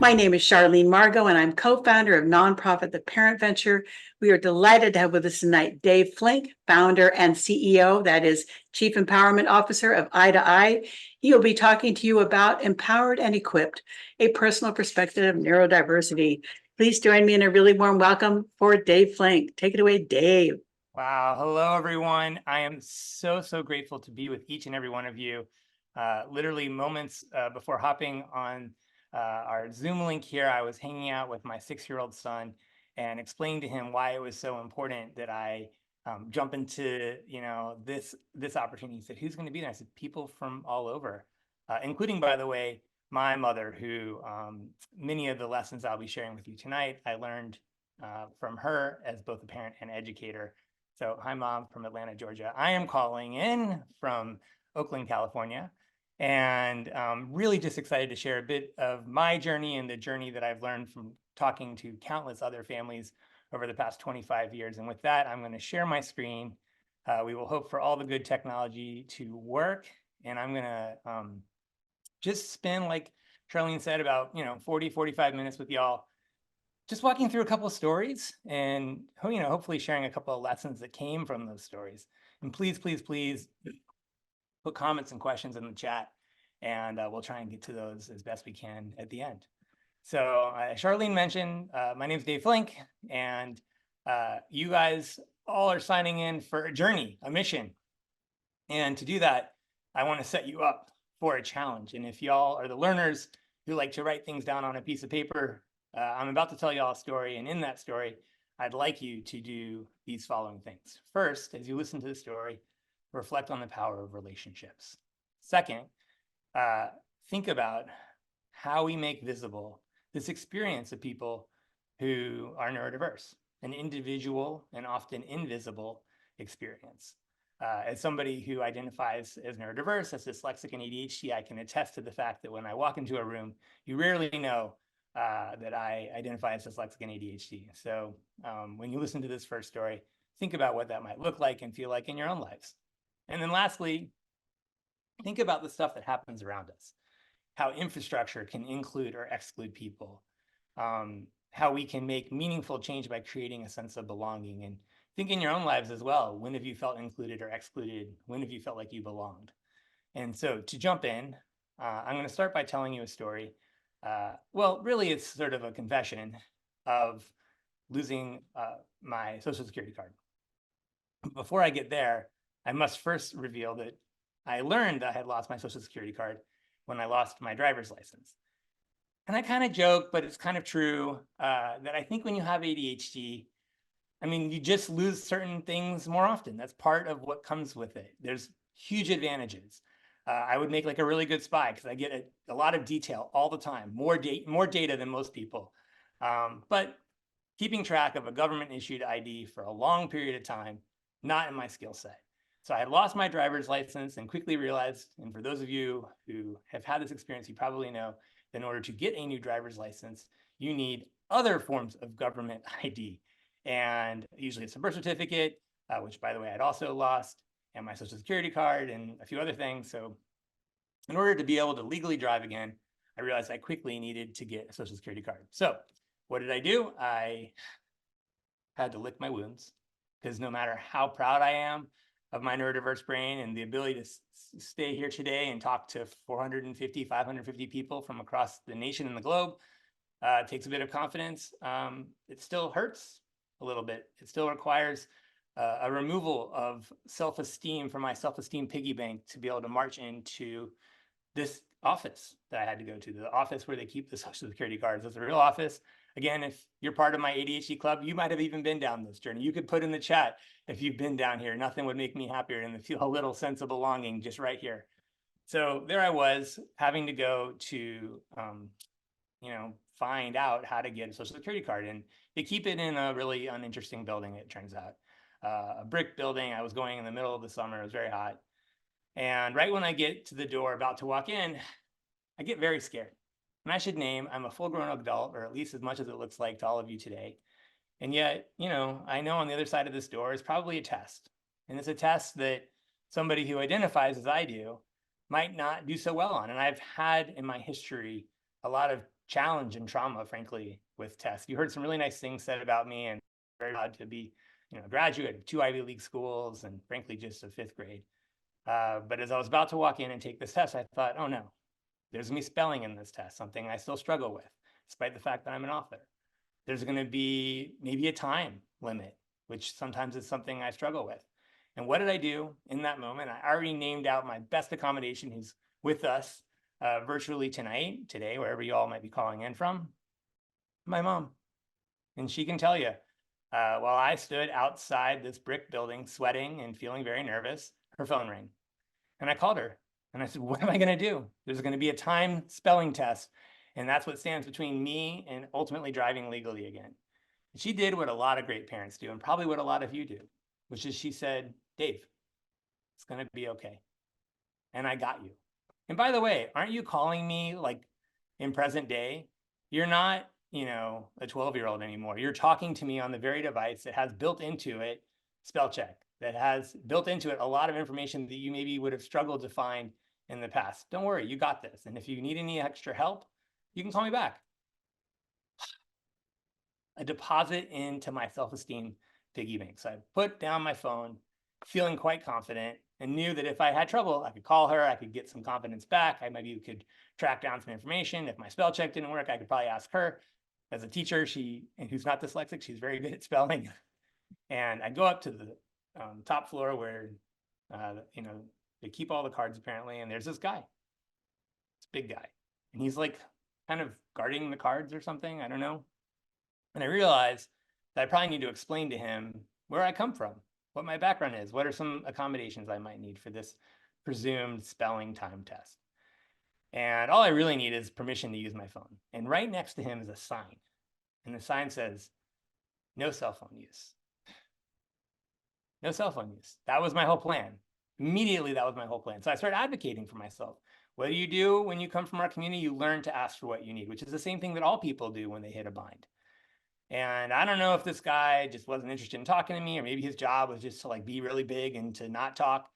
My name is Charlene Margot, and I'm co-founder of nonprofit The Parent Venture. We are delighted to have with us tonight Dave Flink, founder and CEO, that is Chief Empowerment Officer of Eye to Eye. He will be talking to you about Empowered and Equipped, a personal perspective of neurodiversity. Please join me in a really warm welcome for Dave Flink. Take it away, Dave. Wow. Hello, everyone. I am so grateful to be with each and every one of you. Literally moments before hopping on our Zoom link here, I was hanging out with my 6-year-old son and explaining to him why it was so important that I jump into this opportunity. He said, "Who's going to be there?" I said, "People from all over, including, by the way, my mother, who many of the lessons I'll be sharing with you tonight, I learned from her as both a parent and educator." So hi, Mom, from Atlanta, Georgia. I am calling in from Oakland, California, and really just excited to share a bit of my journey and the journey that I've learned from talking to countless other families over the past 25 years. And with that, I'm going to share my screen. We will hope for all the good technology to work. And I'm going to just spend, like Charlene said, about 40-45 minutes with y'all, just walking through a couple of stories and hopefully sharing a couple of lessons that came from those stories. And please put comments and questions in the chat, and we'll try and get to those as best we can at the end. So Charlene mentioned, my name is Dave Flink, and you guys all are signing in for a journey, a mission. And to do that, I want to set you up for a challenge. And if y'all are the learners who like to write things down on a piece of paper, I'm about to tell y'all a story, and in that story, I'd like you to do these following things. First, as you listen to the story, reflect on the power of relationships. Second, think about how we make visible this experience of people who are neurodiverse, an individual and often invisible experience. As somebody who identifies as neurodiverse, as dyslexic and ADHD, I can attest to the fact that when I walk into a room, you rarely know that I identify as dyslexic and ADHD. So when you listen to this first story, think about what that might look like and feel like in your own lives. And then lastly, think about the stuff that happens around us, how infrastructure can include or exclude people, how we can make meaningful change by creating a sense of belonging. And think in your own lives as well. When have you felt included or excluded? When have you felt like you belonged? And so to jump in, I'm going to start by telling you a story. Well, really, it's sort of a confession of losing my Social Security card. Before I get there, I must first reveal that I learned that I had lost my Social Security card when I lost my driver's license. And I kind of joke, but it's kind of true, that I think when you have ADHD, I mean, you just lose certain things more often. That's part of what comes with it. There's huge advantages. I would make like a really good spy because I get a lot of detail all the time, more data than most people. But keeping track of a government issued ID for a long period of time, not in my skill set. So I had lost my driver's license and quickly realized, and for those of you who have had this experience, you probably know that in order to get a new driver's license, you need other forms of government ID. And usually it's a birth certificate, which, by the way, I'd also lost, and my Social Security card and a few other things. So in order to be able to legally drive again, I realized I quickly needed to get a Social Security card. So what did I do? I had to lick my wounds, because no matter how proud I am of my neurodiverse brain and the ability to stay here today and talk to 450, 550 people from across the nation and the globe, it takes a bit of confidence. It still hurts a little bit. It still requires a removal of self-esteem from my self-esteem piggy bank to be able to march into this office that I had to go to, the office where they keep the Social Security cards. It's a real office. Again, if you're part of my ADHD club, you might have even been down this journey. You could put in the chat if you've been down here. Nothing would make me happier than to feel a little sense of belonging just right here. So there I was, having to go to, find out how to get a Social Security card. And they keep it in a really uninteresting building, it turns out. A brick building. I was going in the middle of the summer. It was very hot. And right when I get to the door, about to walk in, I get very scared. And I should name, I'm a full-grown adult, or at least as much as it looks like to all of you today. And yet, I know on the other side of this door is probably a test. And it's a test that somebody who identifies as I do might not do so well on. And I've had in my history a lot of challenge and trauma, frankly, with tests. You heard some really nice things said about me, and very proud to be, a graduate of 2 Ivy League schools and frankly, just a 5th grade. But as I was about to walk in and take this test, I thought, oh no, there's gonna be spelling in this test, something I still struggle with, despite the fact that I'm an author. There's gonna be maybe a time limit, which sometimes is something I struggle with. And what did I do in that moment? I already named out my best accommodation who's with us virtually today, wherever you all might be calling in from, my mom. And she can tell you, while I stood outside this brick building, sweating and feeling very nervous, her phone rang. And I called her and I said, what am I going to do? There's going to be a time spelling test. And that's what stands between me and ultimately driving legally again. And she did what a lot of great parents do, and probably what a lot of you do, which is she said, Dave, it's going to be okay. And I got you. And by the way, aren't you calling me like in present day? You're not, a 12-year-old anymore. You're talking to me on the very device that has built into it spell check, that has built into it a lot of information that you maybe would have struggled to find in the past. Don't worry, you got this. And if you need any extra help, you can call me back. A deposit into my self-esteem piggy bank. So I put down my phone, feeling quite confident, and knew that if I had trouble, I could call her, I could get some confidence back. I maybe could track down some information. If my spell check didn't work, I could probably ask her. As a teacher, who's not dyslexic, she's very good at spelling. And I go up to the top floor where, they keep all the cards apparently. And there's this guy, this big guy. And he's like kind of guarding the cards or something, I don't know. And I realized that I probably need to explain to him where I come from, what my background is, what are some accommodations I might need for this presumed spelling time test. And all I really need is permission to use my phone. And right next to him is a sign. And the sign says, no cell phone use. No cell phone use. That was my whole plan. Immediately, that was my whole plan. So I started advocating for myself. What do you do when you come from our community? You learn to ask for what you need, which is the same thing that all people do when they hit a bind. And I don't know if this guy just wasn't interested in talking to me, or maybe his job was just to like be really big and to not talk,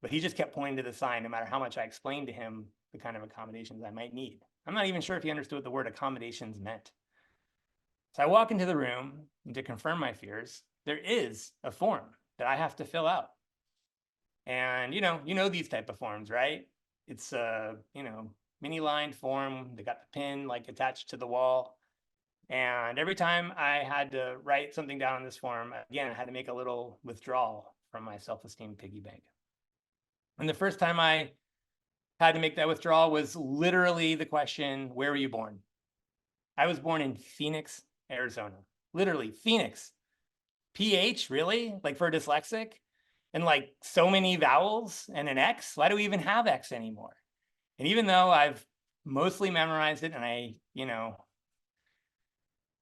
but he just kept pointing to the sign no matter how much I explained to him the kind of accommodations I might need. I'm not even sure if he understood what the word accommodations meant. So I walk into the room, and to confirm my fears, there is a form that I have to fill out. And you know these type of forms, right? It's a, mini lined form. They got the pin like attached to the wall. And every time I had to write something down on this form, again, I had to make a little withdrawal from my self-esteem piggy bank. And the first time I had to make that withdrawal was literally the question, where were you born? I was born in Phoenix, Arizona. Literally, Phoenix. PH, really? Like for dyslexic? And like so many vowels and an X? Why do we even have X anymore? And even though I've mostly memorized it and I,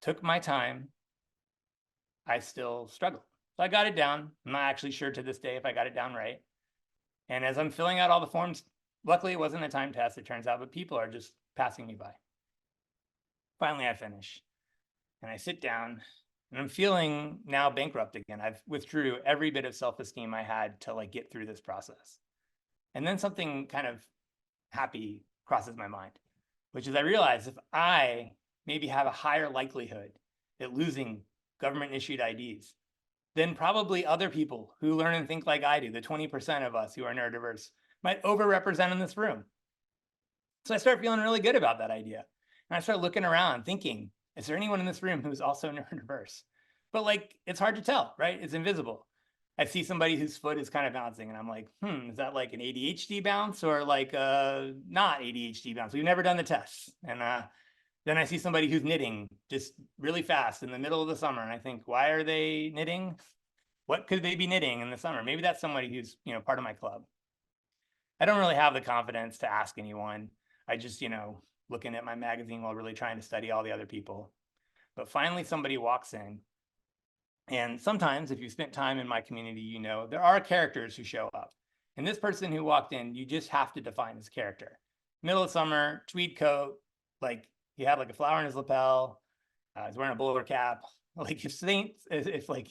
took my time, I still struggled. So I got it down. I'm not actually sure to this day if I got it down right. And as I'm filling out all the forms, luckily it wasn't a time test, it turns out, but people are just passing me by. Finally, I finish and I sit down and I'm feeling now bankrupt again. I've withdrew every bit of self-esteem I had to like get through this process. And then something kind of happy crosses my mind, which is I realize if I maybe have a higher likelihood at losing government issued IDs than probably other people who learn and think like I do, the 20% of us who are neurodiverse might overrepresent in this room. So I start feeling really good about that idea. And I start looking around thinking, is there anyone in this room who's also neurodiverse? But like, it's hard to tell, right? It's invisible. I see somebody whose foot is kind of bouncing and I'm like, is that like an ADHD bounce or like not ADHD bounce? We've never done the tests. And then I see somebody who's knitting just really fast in the middle of the summer. And I think, why are they knitting? What could they be knitting in the summer? Maybe that's somebody who's, part of my club. I don't really have the confidence to ask anyone. I just, looking at my magazine while really trying to study all the other people. But finally, somebody walks in. And sometimes if you spent time in my community, there are characters who show up. And this person who walked in, you just have to define this character. Middle of summer, tweed coat, like he had like a flower in his lapel. He's wearing a bowler cap. Like if like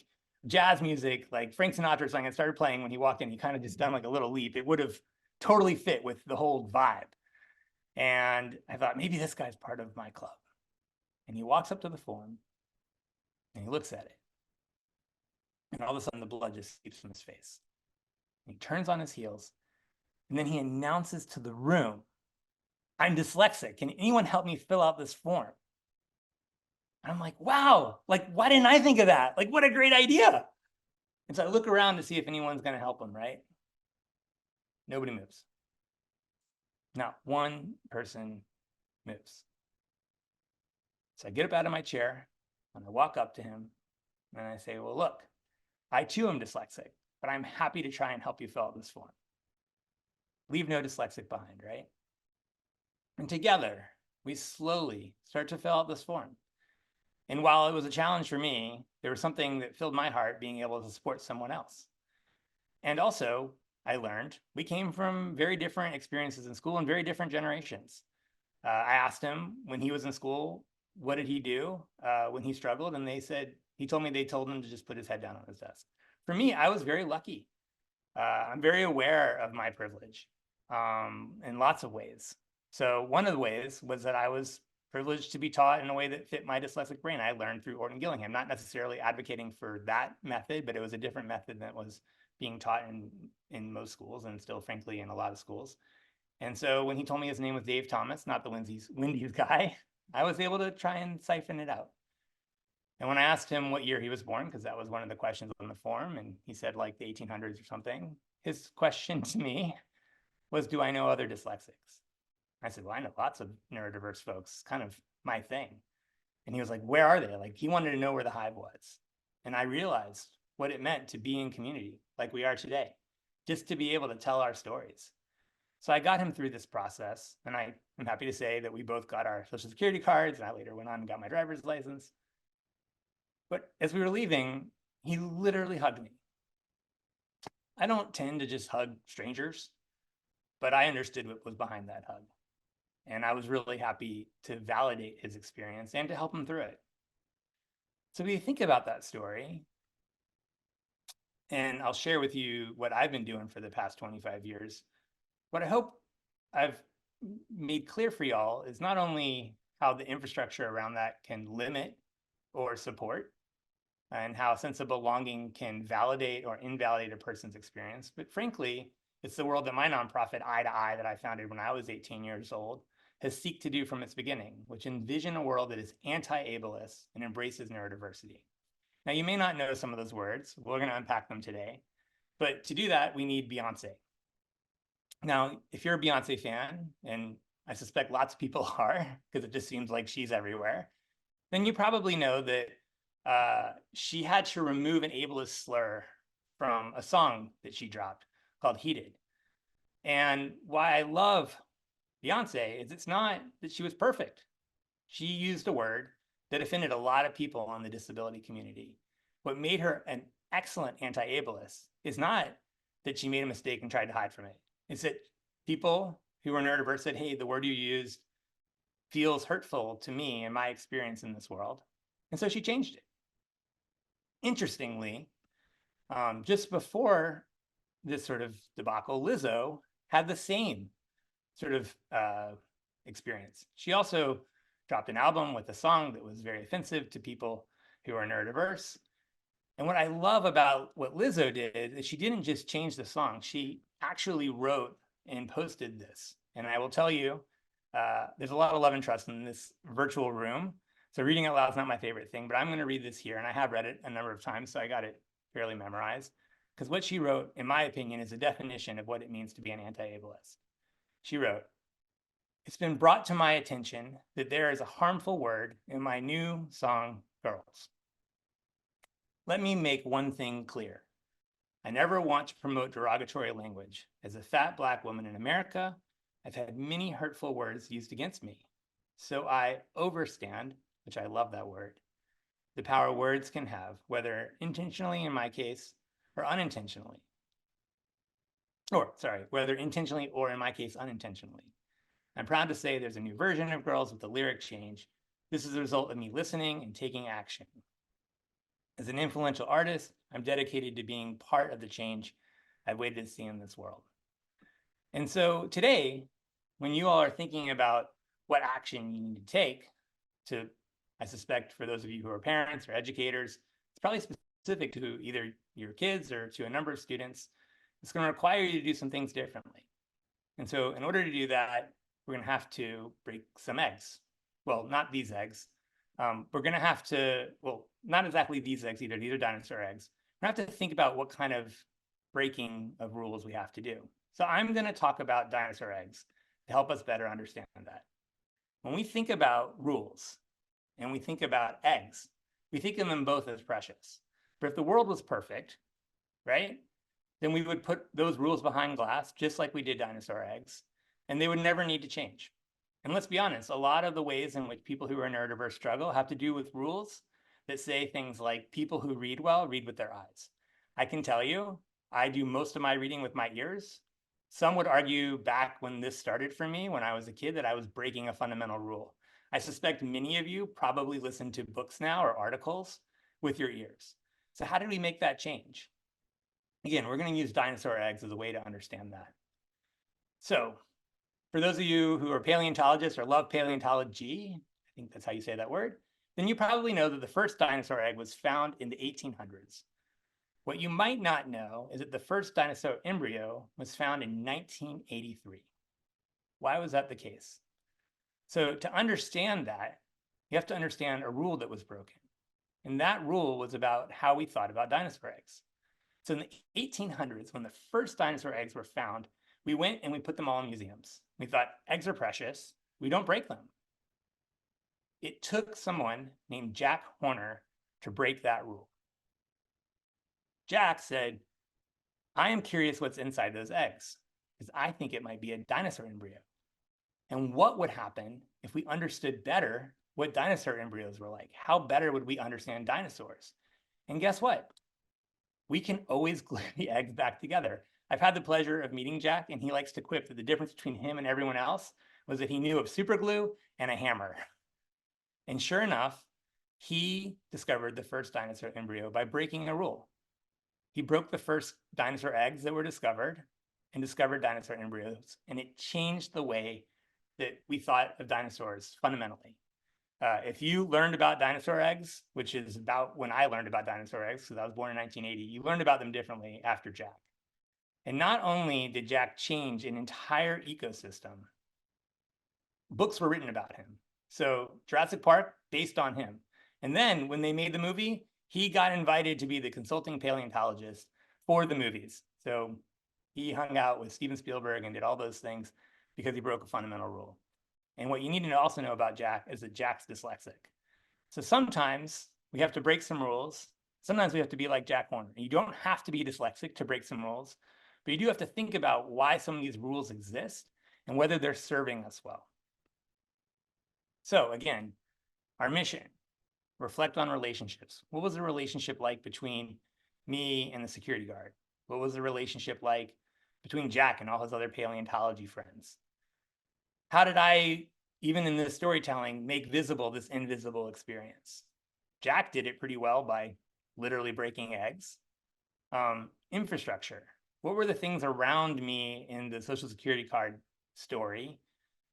jazz music, like Frank Sinatra song, it started playing when he walked in, he kind of just done like a little leap. It would have totally fit with the whole vibe. And I thought maybe this guy's part of my club. And he walks up to the form and he looks at it. And all of a sudden the blood just seeps from his face. And he turns on his heels and then he announces to the room, "I'm dyslexic. Can anyone help me fill out this form?" And I'm like, wow, like, why didn't I think of that? Like, what a great idea. And so I look around to see if anyone's going to help him, right? Nobody moves. Not one person moves. So I get up out of my chair and I walk up to him and I say, well, look, I too am dyslexic, but I'm happy to try and help you fill out this form. Leave no dyslexic behind, right? And together, we slowly start to fill out this form. And while it was a challenge for me, there was something that filled my heart being able to support someone else. And also, I learned we came from very different experiences in school and very different generations. I asked him when he was in school, what did he do when he struggled? And he told me they told him to just put his head down on his desk. For me, I was very lucky. I'm very aware of my privilege in lots of ways. So one of the ways was that I was privileged to be taught in a way that fit my dyslexic brain. I learned through Orton Gillingham, not necessarily advocating for that method, but it was a different method that was being taught in most schools and still, frankly, in a lot of schools. And so when he told me his name was Dave Thomas, not the Wendy's guy, I was able to try and siphon it out. And when I asked him what year he was born, because that was one of the questions on the form, and he said like the 1800s or something, his question to me was, do I know other dyslexics? I said, well, I know lots of neurodiverse folks, kind of my thing. And he was like, where are they? Like, he wanted to know where the hive was. And I realized what it meant to be in community like we are today, just to be able to tell our stories. So I got him through this process, and I am happy to say that we both got our Social Security cards, and I later went on and got my driver's license. But as we were leaving, he literally hugged me. I don't tend to just hug strangers, but I understood what was behind that hug. And I was really happy to validate his experience and to help him through it. So we think about that story, and I'll share with you what I've been doing for the past 25 years. What I hope I've made clear for y'all is not only how the infrastructure around that can limit or support, and how a sense of belonging can validate or invalidate a person's experience, but frankly, it's the world that my nonprofit, Eye2Eye, that I founded when I was 18 years old, has sought to do from its beginning, which envision a world that is anti-ableist and embraces neurodiversity. Now, you may not know some of those words. We're going to unpack them today. But to do that, we need Beyonce. Now, if you're a Beyonce fan, and I suspect lots of people are, because it just seems like she's everywhere, then you probably know that she had to remove an ableist slur from a song that she dropped called Heated. And why I love Beyonce is it's not that she was perfect. She used a word that offended a lot of people on the disability community. What made her an excellent anti-ableist is not that she made a mistake and tried to hide from it. It's that people who were neurodiverse said, hey, the word you used feels hurtful to me and my experience in this world. And so she changed it. Interestingly, just before this sort of debacle, Lizzo had the same sort of experience. She also dropped an album with a song that was very offensive to people who are neurodiverse. And what I love about what Lizzo did is she didn't just change the song. She actually wrote and posted this. And I will tell you, there's a lot of love and trust in this virtual room. So reading out loud is not my favorite thing, but I'm going to read this here. And I have read it a number of times, so I got it fairly memorized. Because what she wrote, in my opinion, is a definition of what it means to be an anti-ableist. She wrote, "It's been brought to my attention that there is a harmful word in my new song, Girls. Let me make one thing clear. I never want to promote derogatory language. As a fat Black woman in America, I've had many hurtful words used against me. So I overstand," which I love that word, "the power words can have, whether intentionally in my case or unintentionally. Whether intentionally or in my case unintentionally. I'm proud to say there's a new version of Girls with the lyric change. This is a result of me listening and taking action. As an influential artist, I'm dedicated to being part of the change I've waited to see in this world." And so today, when you all are thinking about what action you need to take to I suspect for those of you who are parents or educators, it's probably specific to either your kids or to a number of students. It's going to require you to do some things differently. And so in order to do that, we're going to have to break some eggs. Well, not these eggs. We're going to have to, well, not exactly these eggs either. These are dinosaur eggs. We have to think about what kind of breaking of rules we have to do. So I'm going to talk about dinosaur eggs to help us better understand that. When we think about rules and we think about eggs, we think of them both as precious. But if the world was perfect, right, then we would put those rules behind glass, just like we did dinosaur eggs, and they would never need to change. And let's be honest, a lot of the ways in which people who are neurodiverse struggle have to do with rules that say things like people who read well read with their eyes. I can tell you, I do most of my reading with my ears. Some would argue back when this started for me, when I was a kid, that I was breaking a fundamental rule. I suspect many of you probably listen to books now or articles with your ears. So how did we make that change? Again, we're going to use dinosaur eggs as a way to understand that. So for those of you who are paleontologists or love paleontology, I think that's how you say that word, then you probably know that the first dinosaur egg was found in the 1800s. What you might not know is that the first dinosaur embryo was found in 1983. Why was that the case? So to understand that, you have to understand a rule that was broken. And that rule was about how we thought about dinosaur eggs. So in the 1800s, when the first dinosaur eggs were found, we went and we put them all in museums. We thought eggs are precious. We don't break them. It took someone named Jack Horner to break that rule. Jack said, I am curious what's inside those eggs because I think it might be a dinosaur embryo. And what would happen if we understood better what dinosaur embryos were like? How better would we understand dinosaurs? And guess what? We can always glue the eggs back together. I've had the pleasure of meeting Jack, and he likes to quip that the difference between him and everyone else was that he knew of super glue and a hammer. And sure enough, he discovered the first dinosaur embryo by breaking a rule. He broke the first dinosaur eggs that were discovered and discovered dinosaur embryos, and it changed the way that we thought of dinosaurs fundamentally. If you learned about dinosaur eggs, which is about when I learned about dinosaur eggs, because I was born in 1980, you learned about them differently after Jack. And not only did Jack change an entire ecosystem, books were written about him. So Jurassic Park, based on him. And then when they made the movie, he got invited to be the consulting paleontologist for the movies. So he hung out with Steven Spielberg and did all those things because he broke a fundamental rule. And what you need to also know about Jack is that Jack's dyslexic. So sometimes we have to break some rules. Sometimes we have to be like Jack Horner. You don't have to be dyslexic to break some rules, but you do have to think about why some of these rules exist and whether they're serving us well. So again, our mission, reflect on relationships. What was the relationship like between me and the security guard? What was the relationship like between Jack and all his other paleontology friends? How did I, even in this storytelling, make visible this invisible experience? Jack did it pretty well by literally breaking eggs. Infrastructure. What were the things around me in the Social Security card story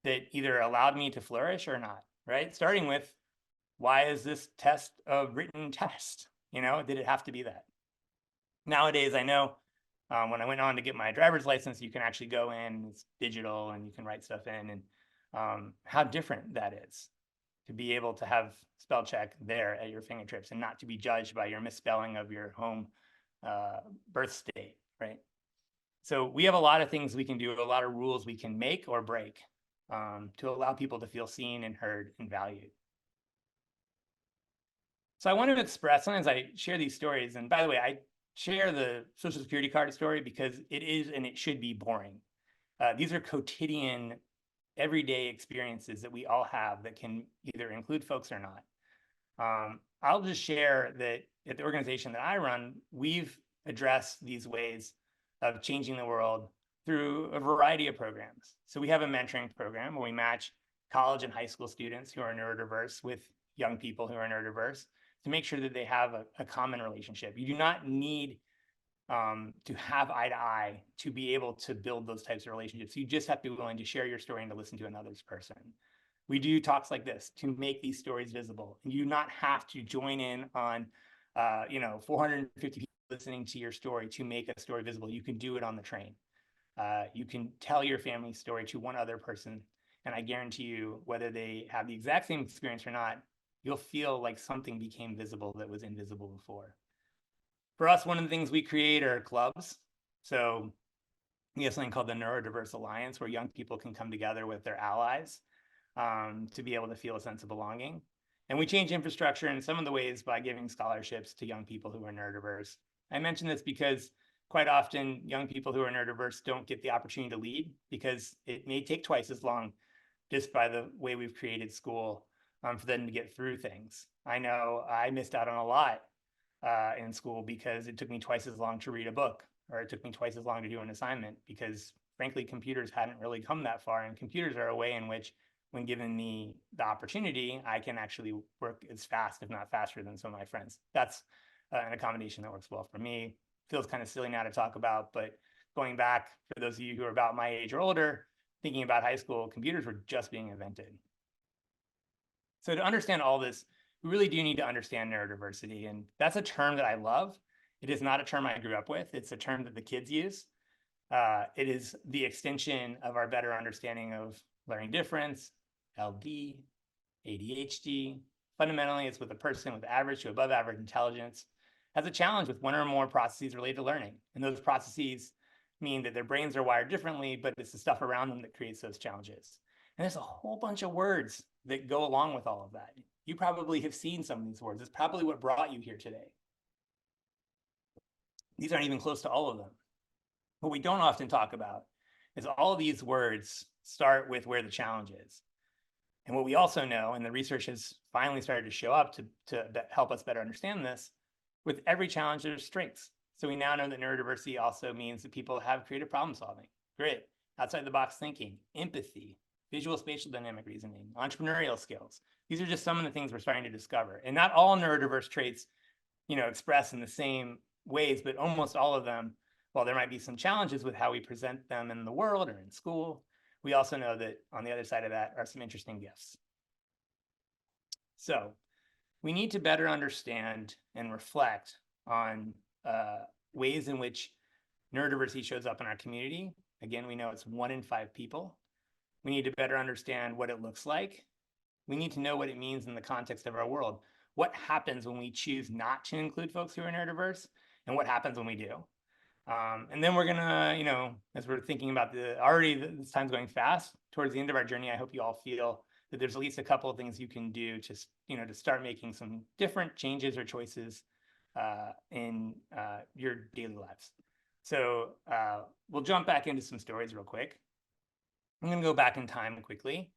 that either allowed me to flourish or not, right? Starting with, why is this test a written test? You know, did it have to be that? Nowadays, I know when I went on to get my driver's license, you can actually go in, it's digital, and you can write stuff in, and how different that is to be able to have spell check there at your fingertips and not to be judged by your misspelling of your home birth state, right? So we have a lot of things we can do, a lot of rules we can make or break to allow people to feel seen and heard and valued. So I want to express, sometimes I share these stories, and by the way, I share the Social Security card story because it is and it should be boring. These are quotidian, everyday experiences that we all have that can either include folks or not. I'll just share that at the organization that I run, we've addressed these ways of changing the world through a variety of programs. So we have a mentoring program where we match college and high school students who are neurodiverse with young people who are neurodiverse to make sure that they have a common relationship. You do not need to have eye to eye to be able to build those types of relationships. You just have to be willing to share your story and to listen to another's person. We do talks like this to make these stories visible. And you do not have to join in on, 450 people listening to your story to make a story visible. You can do it on the train. You can tell your family story to one other person. And I guarantee you, whether they have the exact same experience or not, you'll feel like something became visible that was invisible before. For us, one of the things we create are clubs. So we have something called the Neurodiverse Alliance, where young people can come together with their allies to be able to feel a sense of belonging. And we change infrastructure in some of the ways by giving scholarships to young people who are neurodiverse. I mention this because quite often young people who are neurodiverse don't get the opportunity to lead because it may take twice as long just by the way we've created school for them to get through things. I know I missed out on a lot in school because it took me twice as long to read a book, or it took me twice as long to do an assignment because frankly, computers hadn't really come that far, and computers are a way in which when given me the opportunity, I can actually work as fast, if not faster than some of my friends. That's an accommodation that works well for me. Feels kind of silly now to talk about, but going back, for those of you who are about my age or older, thinking about high school, computers were just being invented. So to understand all this, we really do need to understand neurodiversity. And that's a term that I love. It is not a term I grew up with. It's a term that the kids use. It is the extension of our better understanding of learning difference, LD, ADHD. Fundamentally, it's with a person with average to above average intelligence has a challenge with one or more processes related to learning. And those processes mean that their brains are wired differently, but it's the stuff around them that creates those challenges. And there's a whole bunch of words that go along with all of that. You probably have seen some of these words. It's probably what brought you here today. These aren't even close to all of them. What we don't often talk about is all of these words start with where the challenge is. And what we also know, and the research has finally started to show up to help us better understand this, with every challenge, there's strengths. So we now know that neurodiversity also means that people have creative problem solving, grit, outside the box thinking, empathy, visual spatial dynamic reasoning, entrepreneurial skills. These are just some of the things we're starting to discover. And not all neurodiverse traits, express in the same ways, but almost all of them, while there might be some challenges with how we present them in the world or in school, we also know that on the other side of that are some interesting gifts. So we need to better understand and reflect on ways in which neurodiversity shows up in our community. Again, we know it's 1 in 5 people. We need to better understand what it looks like. We need to know what it means in the context of our world. What happens when we choose not to include folks who are neurodiverse, and what happens when we do? And then we're gonna, as we're thinking about this time's going fast, towards the end of our journey, I hope you all feel that there's at least a couple of things you can do to start making some different changes or choices in your daily lives. So we'll jump back into some stories real quick. I'm gonna go back in time quickly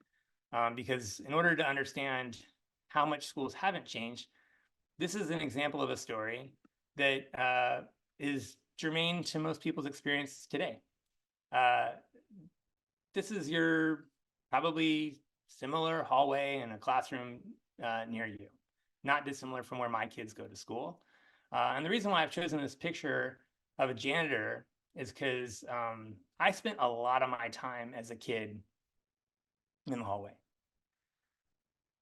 because in order to understand how much schools haven't changed, this is an example of a story that is germane to most people's experience today. This is your probably similar hallway in a classroom near you, not dissimilar from where my kids go to school. And the reason why I've chosen this picture of a janitor is because I spent a lot of my time as a kid in the hallway.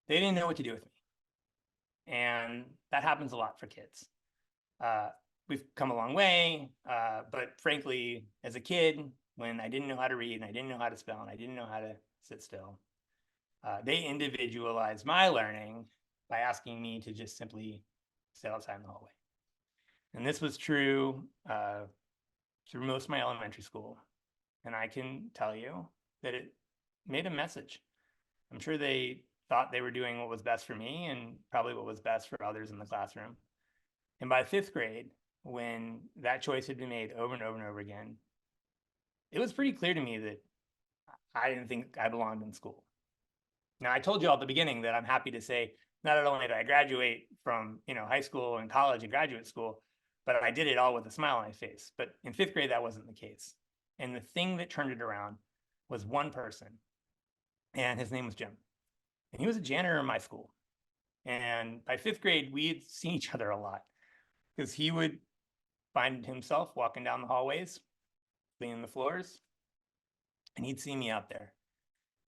They didn't know what to do with me. And that happens a lot for kids. We've come a long way, but frankly, as a kid, when I didn't know how to read and I didn't know how to spell and I didn't know how to sit still, they individualized my learning by asking me to just simply sit outside in the hallway. And this was true through most of my elementary school. And I can tell you that it made a message. I'm sure they thought they were doing what was best for me and probably what was best for others in the classroom. And by 5th grade, when that choice had been made over and over and over again, it was pretty clear to me that I didn't think I belonged in school. Now, I told you all at the beginning that I'm happy to say, not only did I graduate from high school and college and graduate school, but I did it all with a smile on my face. But in 5th grade, that wasn't the case. And the thing that turned it around was one person, and his name was Jim. And he was a janitor in my school. And by 5th grade, we had seen each other a lot because he would find himself walking down the hallways, cleaning the floors, and he'd see me out there.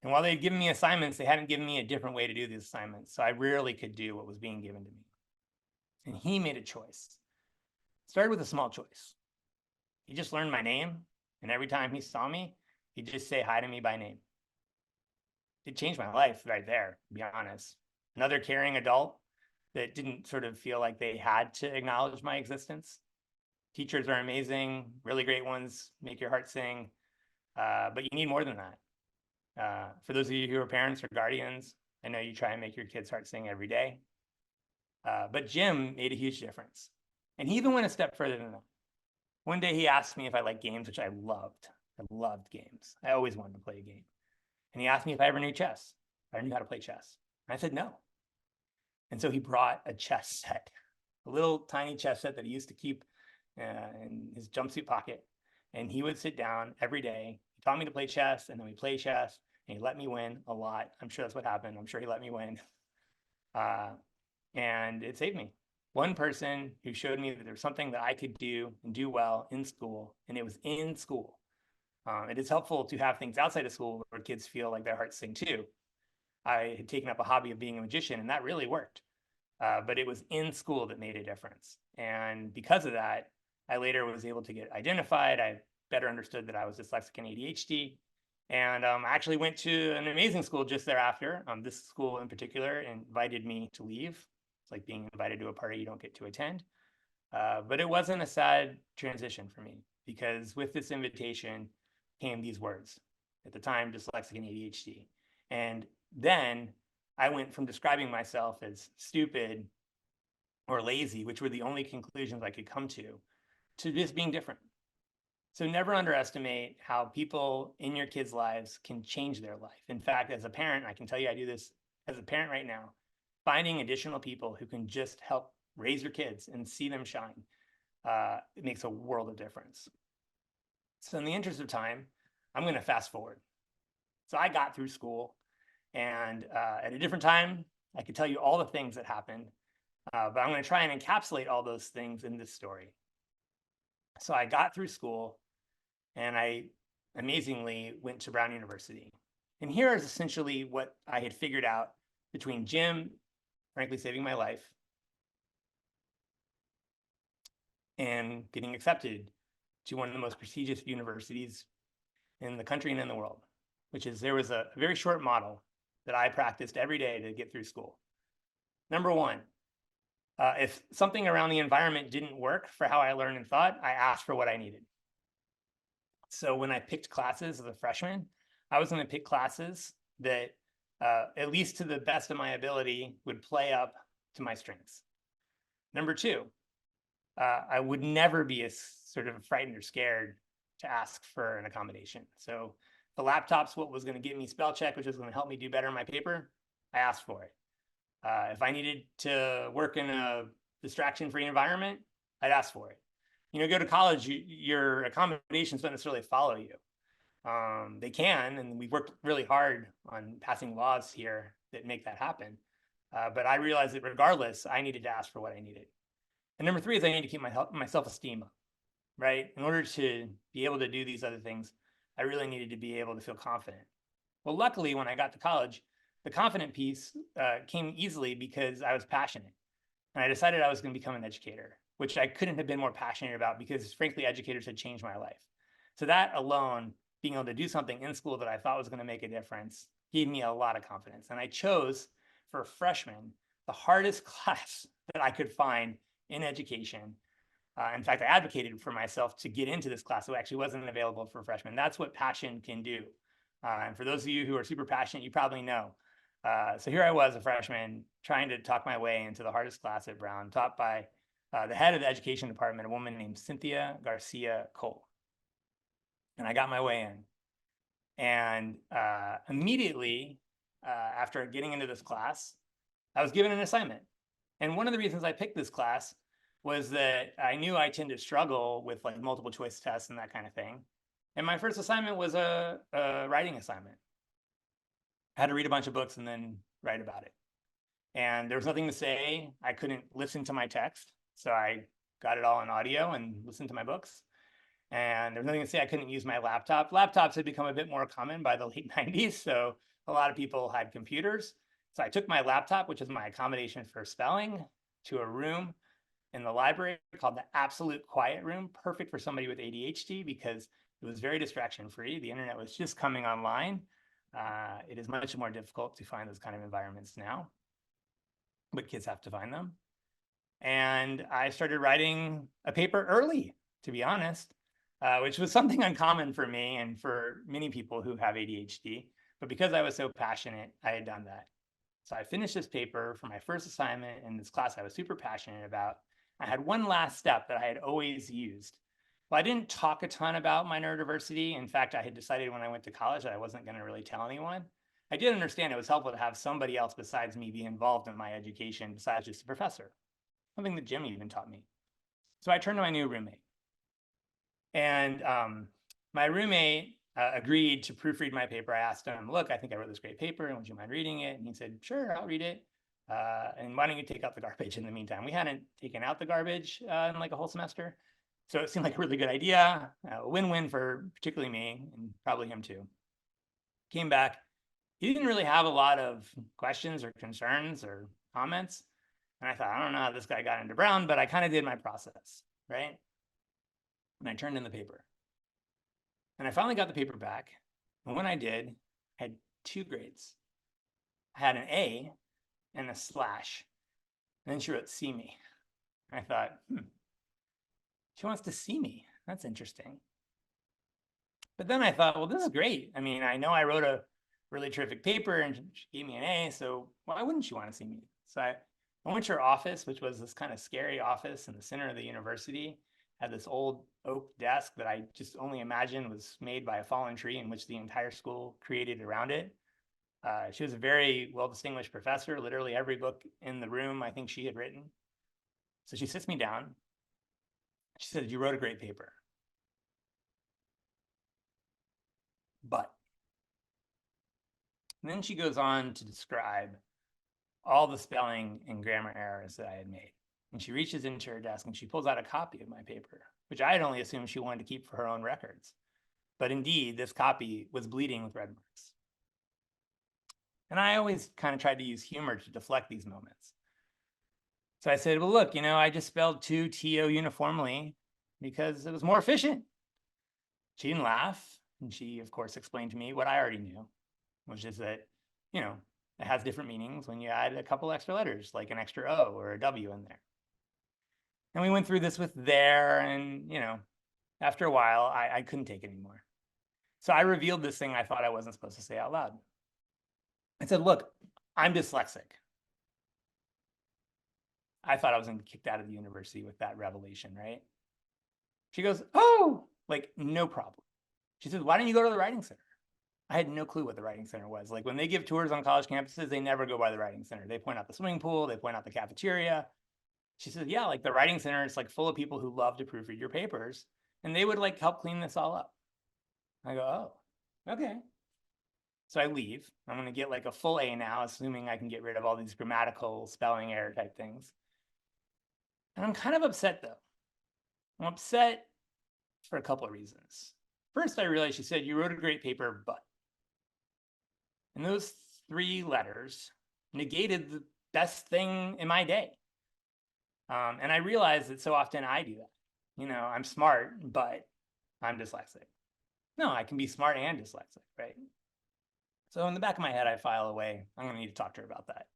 And while they had given me assignments, they hadn't given me a different way to do these assignments. So I rarely could do what was being given to me. And he made a choice. Started with a small choice. He just learned my name. And every time he saw me, he'd just say hi to me by name. It changed my life right there, to be honest. Another caring adult that didn't sort of feel like they had to acknowledge my existence. Teachers are amazing, really great ones, make your heart sing. But you need more than that. For those of you who are parents or guardians, I know you try and make your kids' heart sing every day. But Jim made a huge difference. And he even went a step further than that. One day he asked me if I liked games, which I loved. I loved games. I always wanted to play a game. And he asked me if I ever knew chess. If I knew how to play chess. And I said no. And so he brought a chess set, a little tiny chess set that he used to keep in his jumpsuit pocket. And he would sit down every day. He taught me to play chess, and then we played chess, and he let me win a lot. I'm sure that's what happened. I'm sure he let me win. And it saved me. One person who showed me that there was something that I could do and do well in school, and it was in school. It is helpful to have things outside of school where kids feel like their hearts sing too. I had taken up a hobby of being a magician, and that really worked. But it was in school that made a difference. And because of that, I later was able to get identified. I better understood that I was dyslexic and ADHD. And I actually went to an amazing school just thereafter. This school in particular invited me to leave. It's like being invited to a party you don't get to attend. But it wasn't a sad transition for me, because with this invitation came these words. At the time, dyslexic and ADHD. And then I went from describing myself as stupid or lazy, which were the only conclusions I could come to just being different. So never underestimate how people in your kids' lives can change their life. In fact, as a parent, I can tell you I do this as a parent right now, finding additional people who can just help raise your kids and see them shine. It makes a world of difference. So in the interest of time, I'm going to fast forward. So I got through school, and at a different time, I could tell you all the things that happened, but I'm going to try and encapsulate all those things in this story. So I got through school, and I amazingly went to Brown University. And here is essentially what I had figured out between Jim, frankly, saving my life, and getting accepted to one of the most prestigious universities in the country and in the world, which is there was a very short model that I practiced every day to get through school. Number one, if something around the environment didn't work for how I learned and thought, I asked for what I needed. So when I picked classes as a freshman, I was going to pick classes that, at least to the best of my ability, would play up to my strengths. Number two, I would never be as sort of frightened or scared to ask for an accommodation. So the laptop's what was going to get me spell check, which was going to help me do better in my paper. I asked for it. If I needed to work in a distraction-free environment, I'd ask for it. You know, go to college, your accommodations don't necessarily follow you. They can, and we've worked really hard on passing laws here that make that happen. But I realized that regardless, I needed to ask for what I needed. And number three is I need to keep my self-esteem up, right? In order to be able to do these other things, I really needed to be able to feel confident. Well, luckily, when I got to college, the confident piece came easily because I was passionate. And I decided I was going to become an educator, which I couldn't have been more passionate about because, frankly, educators had changed my life. So that alone, being able to do something in school that I thought was going to make a difference, gave me a lot of confidence. And I chose for freshmen the hardest class that I could find in education. In fact, I advocated for myself to get into this class, so it actually wasn't available for freshmen. That's what passion can do. And for those of you who are super passionate, you probably know. So here I was, a freshman, trying to talk my way into the hardest class at Brown, taught by the head of the education department, a woman named Cynthia Garcia Cole. And I got my way in. And immediately after getting into this class, I was given an assignment. And one of the reasons I picked this class was that I knew I tend to struggle with like multiple choice tests and that kind of thing. And my first assignment was a writing assignment. I had to read a bunch of books and then write about it. And there was nothing to say. I couldn't listen to my text. So I got it all in audio and listened to my books. And there's nothing to say I couldn't use my laptop. Laptops had become a bit more common by the late 90s. So a lot of people had computers. So I took my laptop, which is my accommodation for spelling, to a room in the library called the Absolute Quiet Room, perfect for somebody with ADHD because it was very distraction free. The internet was just coming online. It is much more difficult to find those kind of environments now, but kids have to find them. And I started writing a paper early, to be honest, which was something uncommon for me and for many people who have ADHD. But because I was so passionate, I had done that. So I finished this paper for my first assignment in this class I was super passionate about. I had one last step that I had always used. Well, I didn't talk a ton about my neurodiversity. In fact, I had decided when I went to college that I wasn't going to really tell anyone. I did understand it was helpful to have somebody else besides me be involved in my education besides just a professor, something that Jim even taught me. So I turned to my new roommate. And my roommate agreed to proofread my paper. I asked him, look, I think I wrote this great paper, and would you mind reading it? And he said, sure, I'll read it. And why don't you take out the garbage in the meantime? We hadn't taken out the garbage in like a whole semester. So it seemed like a really good idea, a win-win for particularly me and probably him too. Came back. He didn't really have a lot of questions or concerns or comments. And I thought, I don't know how this guy got into Brown, but I kind of did my process, right? And I turned in the paper. And I finally got the paper back. And when I did, I had 2 grades. I had an A and a slash. And then she wrote, see me. And I thought, she wants to see me. That's interesting. But then I thought, well, this is great. I mean, I know I wrote a really terrific paper and she gave me an A, so why wouldn't she want to see me? So I went to her office, which was this kind of scary office in the center of the university. Had this old oak desk that I just only imagined was made by a fallen tree in which the entire school created around it. She was a very well-distinguished professor. Literally every book in the room, I think she had written. So she sits me down. She said, you wrote a great paper. But. And then she goes on to describe all the spelling and grammar errors that I had made. And she reaches into her desk and she pulls out a copy of my paper, which I had only assumed she wanted to keep for her own records. But indeed, this copy was bleeding with red marks. And I always kind of tried to use humor to deflect these moments. So I said, well, look, I just spelled 2 TO uniformly because it was more efficient. She didn't laugh. And she, of course, explained to me what I already knew, which is that, it has different meanings when you add a couple extra letters, like an extra O or a W in there. And we went through this with there, and, after a while, I couldn't take it anymore. So I revealed this thing I thought I wasn't supposed to say out loud. I said, look, I'm dyslexic. I thought I was going to be kicked out of the university with that revelation, right? She goes, oh, like, no problem. She says, why don't you go to the Writing Center? I had no clue what the Writing Center was. Like, when they give tours on college campuses, they never go by the Writing Center. They point out the swimming pool, they point out the cafeteria. She said, yeah, like the Writing Center is like full of people who love to proofread your papers, and they would like help clean this all up. I go, oh, okay. So I leave. I'm going to get like a full A now, assuming I can get rid of all these grammatical spelling error type things. And I'm kind of upset though. I'm upset for a couple of reasons. First, I realized she said, you wrote a great paper, but. And those 3 letters negated the best thing in my day. And I realized that so often I do that. I'm smart, but I'm dyslexic. No, I can be smart and dyslexic, right? So in the back of my head, I file away. I'm going to need to talk to her about that.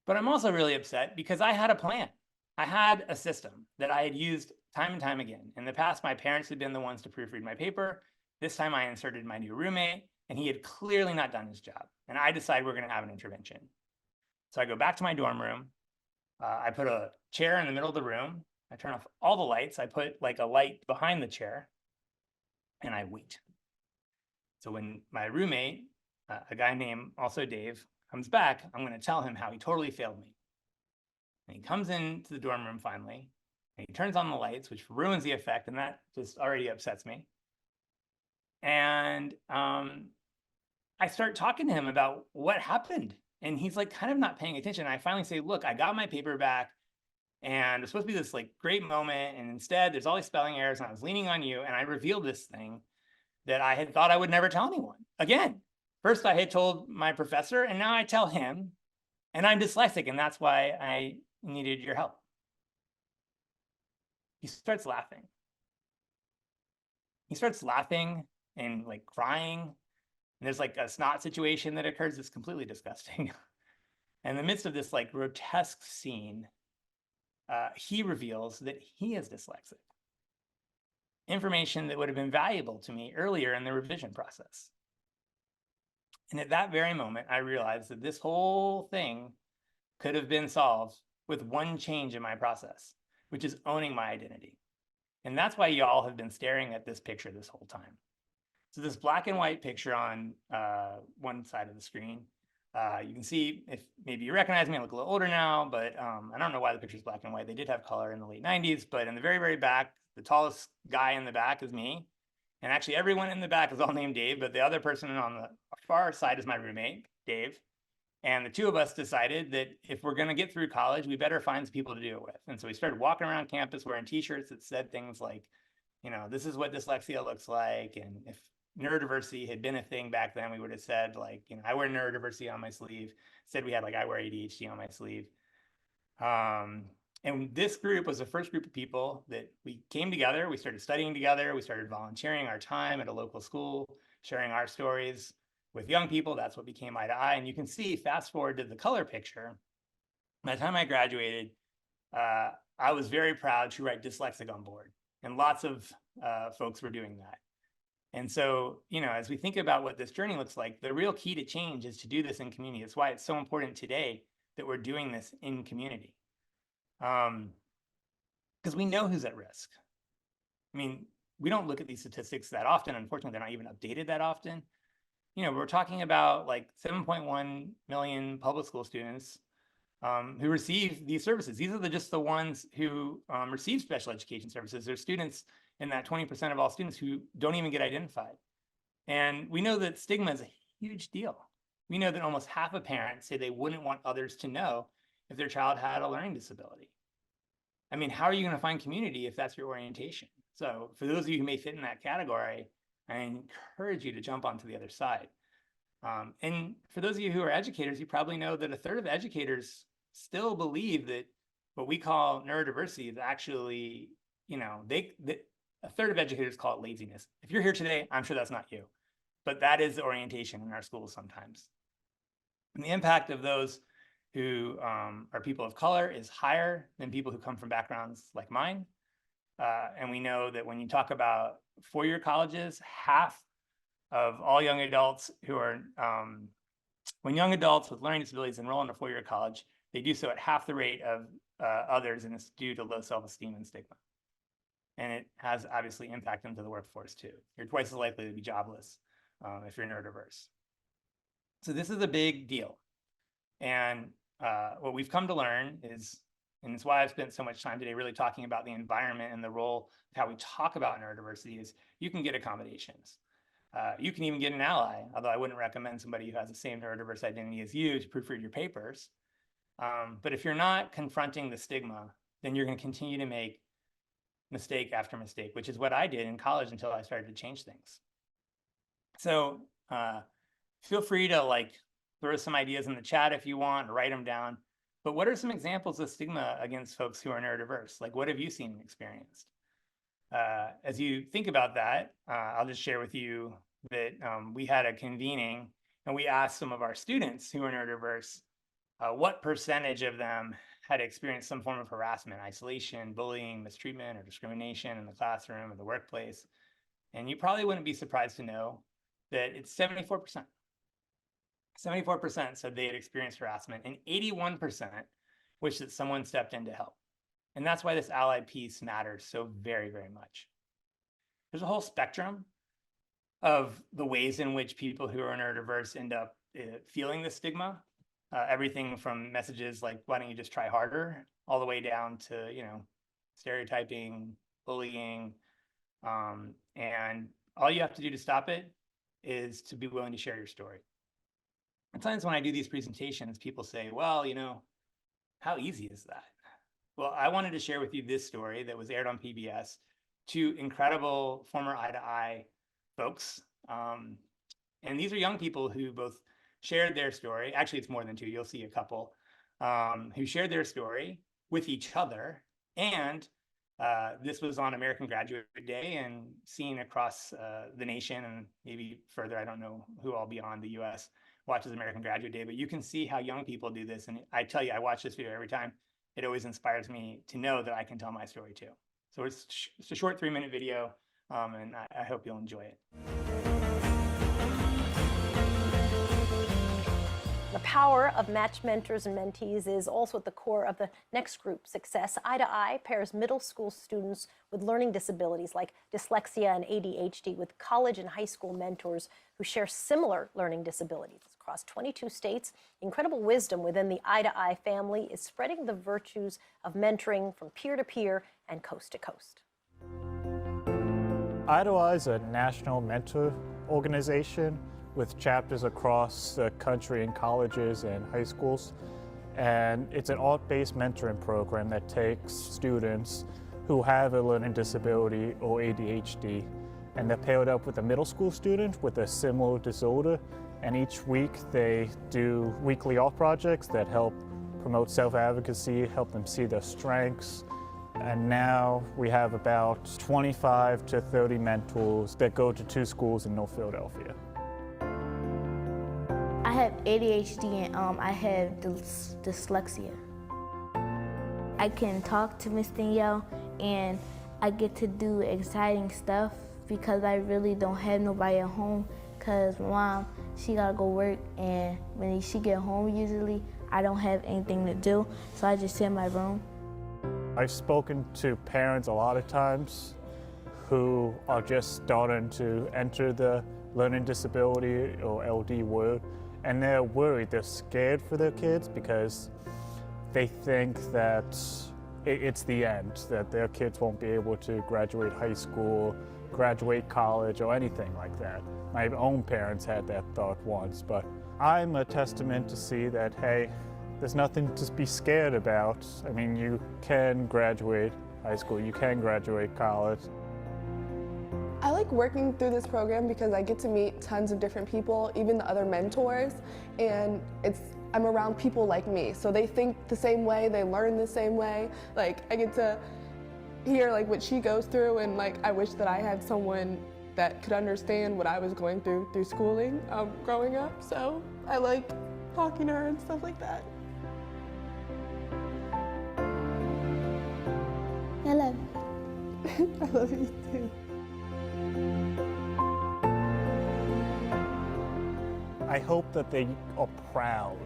But I'm also really upset because I had a plan. I had a system that I had used time and time again. In the past, my parents had been the ones to proofread my paper. This time I inserted my new roommate, and he had clearly not done his job. And I decided we're going to have an intervention. So I go back to my dorm room. I put a chair in the middle of the room. I turn off all the lights. I put like a light behind the chair, and I wait. So when my roommate, a guy named also Dave, comes back, I'm going to tell him how he totally failed me. And he comes into the dorm room finally, and he turns on the lights, which ruins the effect, and that just already upsets me. And I start talking to him about what happened. And he's like kind of not paying attention. I finally say, look, I got my paper back And it's supposed to be this like great moment. And instead there's all these spelling errors and I was leaning on you and I revealed this thing that I had thought I would never tell anyone. Again, first I had told my professor and now I tell him, and I'm dyslexic and that's why I needed your help. He starts laughing. He starts laughing and like crying. And there's like a snot situation that occurs that's completely disgusting. In the midst of this like grotesque scene, he reveals that he is dyslexic. Information that would have been valuable to me earlier in the revision process. And at that very moment, I realized that this whole thing could have been solved with one change in my process, which is owning my identity. And that's why y'all have been staring at this picture this whole time. So this black and white picture on one side of the screen, you can see, if maybe you recognize me, I look a little older now, but I don't know why the picture is black and white. They did have color in the late 90s, but in the very, very back, the tallest guy in the back is me. And actually everyone in the back is all named Dave, but the other person on the far side is my roommate, Dave. And the two of us decided that if we're going to get through college, we better find some people to do it with. And so we started walking around campus wearing t-shirts that said things like, you know, this is what dyslexia looks like. And if neurodiversity had been a thing back then, we would have said like, you know, I wear neurodiversity on my sleeve. Said we had like, I wear ADHD on my sleeve. And this group was the first group of people that we came together. We started studying together. We started volunteering our time at a local school, sharing our stories with young people. That's what became Eye to Eye. And you can see, fast forward to the color picture, by the time I graduated, I was very proud to write dyslexic on board. And lots of folks were doing that. And so, you know, as we think about what this journey looks like, the real key to change is to do this in community. That's why it's so important today that we're doing this in community. Because we know who's at risk. I mean, we don't look at these statistics that often. Unfortunately, they're not even updated that often. You know, we're talking about like 7.1 million public school students who receive these services. These are just the ones who receive special education services. There's students in that 20% of all students who don't even get identified. And we know that stigma is a huge deal. We know that almost half of parents say they wouldn't want others to know if their child had a learning disability. I mean, how are you going to find community if that's your orientation? So for those of you who may fit in that category, I encourage you to jump onto the other side. And for those of you who are educators, you probably know that a third of educators still believe that what we call neurodiversity is actually, you know, a third of educators call it laziness. If you're here today, I'm sure that's not you, but that is the orientation in our schools sometimes. And the impact of those who are people of color is higher than people who come from backgrounds like mine. And we know that when you talk about four-year colleges, half of all young adults who are, when young adults with learning disabilities enroll in a four-year college, they do so at half the rate of others, and it's due to low self-esteem and stigma. And it has obviously impact into the workforce too. You're twice as likely to be jobless if you're neurodiverse. So this is a big deal. And what we've come to learn is, and it's why I've spent so much time today really talking about the environment and the role of how we talk about neurodiversity, is you can get accommodations. You can even get an ally, although I wouldn't recommend somebody who has the same neurodiverse identity as you to proofread your papers. But if you're not confronting the stigma, then you're going to continue to make mistake after mistake, which is what I did in college until I started to change things. So feel free to like throw some ideas in the chat if you want, or write them down. But what are some examples of stigma against folks who are neurodiverse? Like, what have you seen and experienced? As you think about that, I'll just share with you that we had a convening and we asked some of our students who are neurodiverse, what percentage of them had experienced some form of harassment, isolation, bullying, mistreatment, or discrimination in the classroom or the workplace. And you probably wouldn't be surprised to know that it's 74%. 74% said they had experienced harassment, and 81% wished that someone stepped in to help. And that's why this ally piece matters so very, very much. There's a whole spectrum of the ways in which people who are neurodiverse end up feeling the stigma. Everything from messages like, why don't you just try harder, all the way down to, you know, stereotyping, bullying. And all you have to do to stop it is to be willing to share your story. Sometimes when I do these presentations, people say, well, you know, how easy is that? Well, I wanted to share with you this story that was aired on PBS. Two incredible former Eye to Eye folks. And these are young people who both shared their story. Actually, it's more than two. You'll see a couple who shared their story with each other. And this was on American Graduate Day and seen across the nation and maybe further. I don't know who all beyond the US watches American Graduate Day, but you can see how young people do this. And I tell you, I watch this video every time. It always inspires me to know that I can tell my story too. So it's a short 3-minute video, and I hope you'll enjoy it. The power of matched mentors and mentees is also at the core of the next group success. Eye to Eye pairs middle school students with learning disabilities like dyslexia and ADHD with college and high school mentors who share similar learning disabilities. Across 22 states, incredible wisdom within the Eye to Eye family is spreading the virtues of mentoring from peer to peer and coast to coast. Eye to Eye is a national mentor organization with chapters across the country in colleges and high schools. And it's an art-based mentoring program that takes students who have a learning disability or ADHD, and they're paired up with a middle school student with a similar disorder. And each week they do weekly art projects that help promote self-advocacy, help them see their strengths. And now we have about 25 to 30 mentors that go to 2 schools in North Philadelphia. I have ADHD and I have dyslexia. I can talk to Miss Danielle and I get to do exciting stuff because I really don't have nobody at home because Mom, she gotta go work, and when she get home usually, I don't have anything to do, so I just sit in my room. I've spoken to parents a lot of times who are just starting to enter the learning disability or LD world, and they're worried, they're scared for their kids because they think that it's the end, that their kids won't be able to graduate high school, graduate college, or anything like that. My own parents had that thought once, but I'm a testament to see that, hey, there's nothing to be scared about. I mean, you can graduate high school, you can graduate college. I like working through this program because I get to meet tons of different people, even the other mentors, and I'm around people like me, so they think the same way, they learn the same way. Like, I get to hear like what she goes through, and like I wish that I had someone that could understand what I was going through schooling growing up, so I like talking to her and stuff like that. I love you. I love you too. I hope that they are proud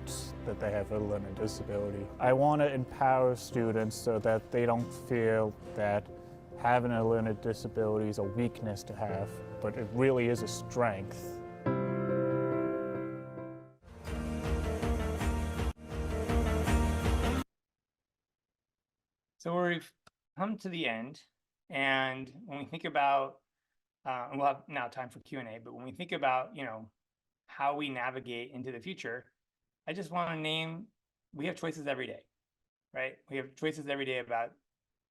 that they have a learning disability. I want to empower students so that they don't feel that having a learning disability is a weakness to have, but it really is a strength. So we've come to the end, and when we think about, and we'll have now time for Q&A, but when we think about, how we navigate into the future, I just want to name, we have choices every day, right? We have choices every day about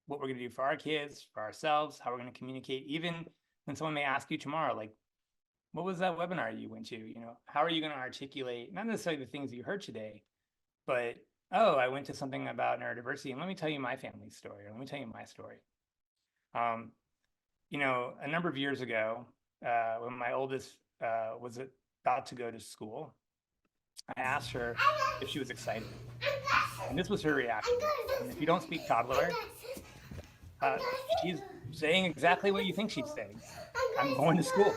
what we're going to do for our kids, for ourselves, how we're going to communicate, even when someone may ask you tomorrow, like, what was that webinar you went to? How are you going to articulate, not necessarily the things you heard today, but, oh, I went to something about neurodiversity, and let me tell you my family's story, or let me tell you my story. A number of years ago, when my oldest was about to go to school, I asked her if she was excited. And this was her reaction. And if you don't speak toddler, she's saying exactly what you think she's saying. I'm going to school.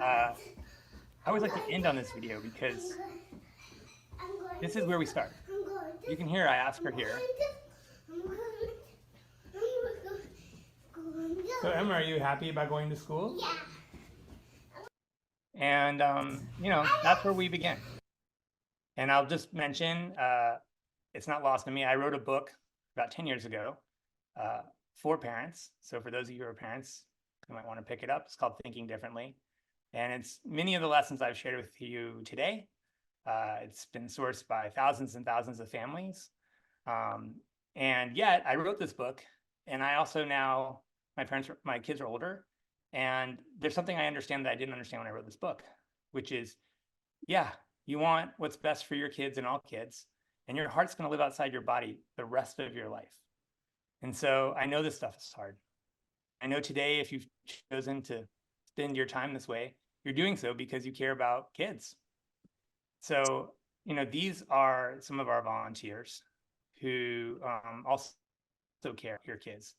I always like to end on this video because this is where we start. You can hear I ask her here. So Emma, are you happy about going to school? Yeah. And, that's where we begin. And I'll just mention, it's not lost on me. I wrote a book about 10 years ago for parents. So for those of you who are parents, you might want to pick it up. It's called Thinking Differently. And it's many of the lessons I've shared with you today. It's been sourced by thousands and thousands of families. And yet I wrote this book, and I also now, my kids are older, and there's something I understand that I didn't understand when I wrote this book, which is, yeah, you want what's best for your kids and all kids, and your heart's going to live outside your body the rest of your life. And so I know this stuff is hard. I know today, if you've chosen to spend your time this way, you're doing so because you care about kids. So, these are some of our volunteers who also care for your kids.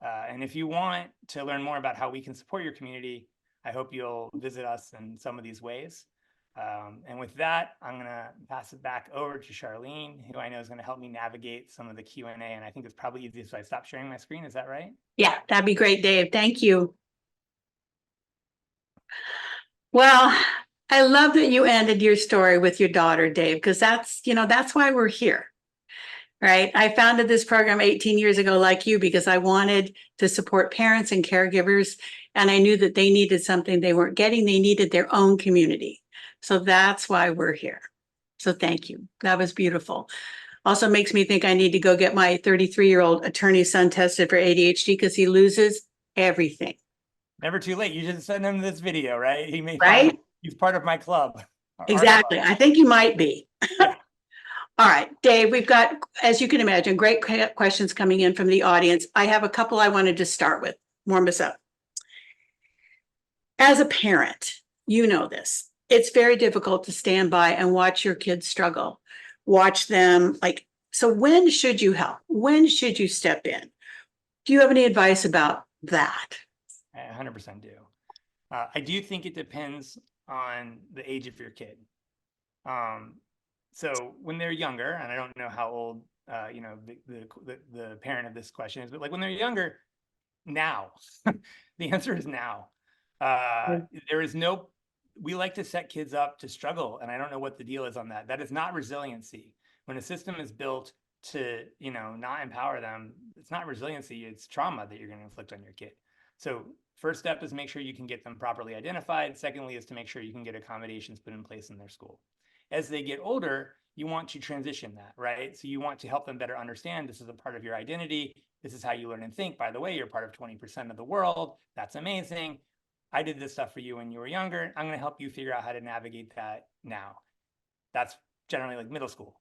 And if you want to learn more about how we can support your community, I hope you'll visit us in some of these ways. And with that, I'm going to pass it back over to Charlene, who I know is going to help me navigate some of the Q&A. And I think it's probably easiest if I stop sharing my screen. Is that right? Yeah, that'd be great, Dave. Thank you. Well, I love that you ended your story with your daughter, Dave, because that's why we're here, right? I founded this program 18 years ago, like you, because I wanted to support parents and caregivers, and I knew that they needed something they weren't getting. They needed their own community. So that's why we're here. So thank you. That was beautiful. Also makes me think I need to go get my 33-year-old attorney son tested for ADHD because he loses everything. Never too late. You just send him this video, right? He may Right? find he's part of my club. Exactly. I think you might be. Yeah. All right, Dave, we've got, as you can imagine, great questions coming in from the audience. I have a couple I wanted to start with, warm us up. As a parent, you know this. It's very difficult to stand by and watch your kids struggle. Watch them, so when should you help? When should you step in? Do you have any advice about that? I 100% do. I do think it depends on the age of your kid. So when they're younger, and I don't know how old the parent of this question is, but like when they're younger, now, the answer is now. We like to set kids up to struggle, and I don't know what the deal is on that. That is not resiliency. When a system is built to, not empower them, it's not resiliency, it's trauma that you're going to inflict on your kid. So first step is make sure you can get them properly identified. Secondly is to make sure you can get accommodations put in place in their school. As they get older, you want to transition that, right? So you want to help them better understand this is a part of your identity. This is how you learn and think. By the way, you're part of 20% of the world. That's amazing. I did this stuff for you when you were younger. I'm going to help you figure out how to navigate that now. That's generally like middle school.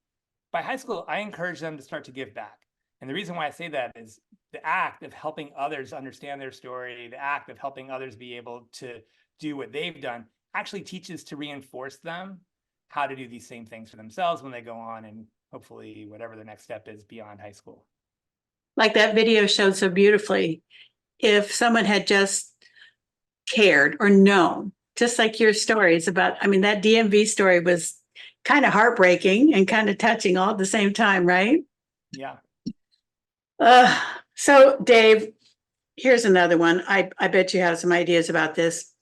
By high school, I encourage them to start to give back. And the reason why I say that is the act of helping others understand their story, the act of helping others be able to do what they've done actually teaches to reinforce them how to do these same things for themselves when they go on and hopefully whatever the next step is beyond high school. Like that video showed so beautifully, if someone had just cared or known, just like your stories about, that DMV story was kind of heartbreaking and kind of touching all at the same time, right? Yeah. So Dave, here's another one. I bet you have some ideas about this.